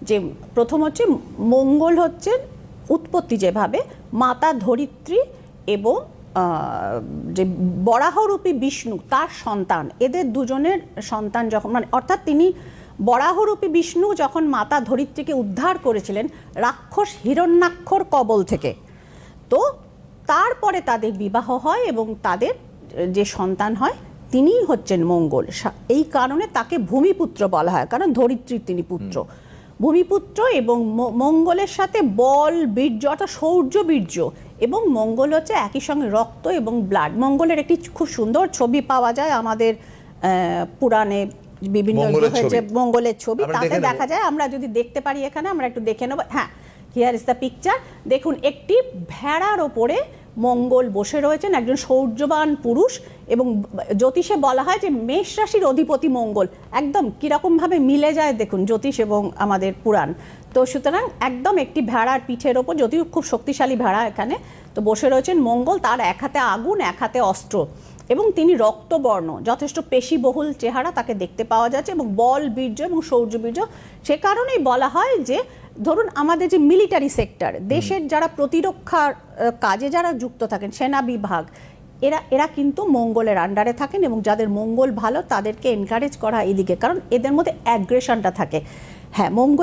যে প্রথম হচ্ছে মঙ্গল হচ্ছে উৎপত্তি যেভাবে মাতা ধরিত্রী এবং যে বরাহরূপী বিষ্ণু তার সন্তান, এদের দুজনের সন্তান যখন মানে অর্থাৎ তিনি বরাহরূপী বিষ্ণু যখন মাতা ধরিত্রীকে উদ্ধার করেছিলেন রাক্ষস হিরণ্যাক্ষর কবল থেকে, তো তারপরে তাদের বিবাহ হয় এবং তাদের যে সন্তান হয় তিনিই হচ্ছেন মঙ্গল। এই কারণে তাকে ভূমিপুত্র বলা হয়, কারণ ধরিত্রীর তিনি পুত্র, ভূমিপুত্র। এবং মঙ্গলের সাথে বল বীর্য অর্থাৎ শৌর্য বীর্য এবং মঙ্গল হচ্ছে একই সঙ্গে রক্ত এবং ব্লাড। মঙ্গলের একটি খুব সুন্দর ছবি পাওয়া যায় আমাদের পুরাণে, বিভিন্ন মঙ্গলের ছবি, তাতে দেখা যায়, আমরা যদি দেখতে পারি এখানে আমরা একটু দেখে নেব। হ্যাঁ, হিয়ার ইজ দ্য পিকচার। দেখুন একটি ভেড়ার ওপরে মঙ্গল বসে রয়েছেন, একজন শৌর্যবান পুরুষ, এবং জ্যোতিষে বলা হয় যে মেষ রাশির অধিপতি মঙ্গল। একদম কীরকমভাবে মিলে যায় দেখুন জ্যোতিষ এবং আমাদের পুরাণ। তো সুতরাং একদম একটি ভেড়ার পিঠের ওপর, যদিও খুব শক্তিশালী ভেড়া এখানে, তো বসে রয়েছেন মঙ্গল, তার এক হাতে আগুন এক হাতে অস্ত্র, এবং তিনি রক্তবর্ণ, যথেষ্ট পেশিবহুল চেহারা তাকে দেখতে পাওয়া যাচ্ছে, এবং বল বীর্য এবং শৌর্য বীর্য। সে কারণেই বলা হয় যে ধরুন আমাদের যে মিলিটারি সেক্টর, দেশের যারা প্রতিরক্ষার কাজে যারা যুক্ত থাকেন, সেনা বিভাগ, এরা কিন্তু মঙ্গলের আন্ডারে থাকেন, এবং যাদের মঙ্গল ভালো তাদেরকে এনকারেজ করা এদিকে, কারণ এদের মধ্যে অ্যাগ্রেশনটা থাকে। হ্যাঁ, মঙ্গল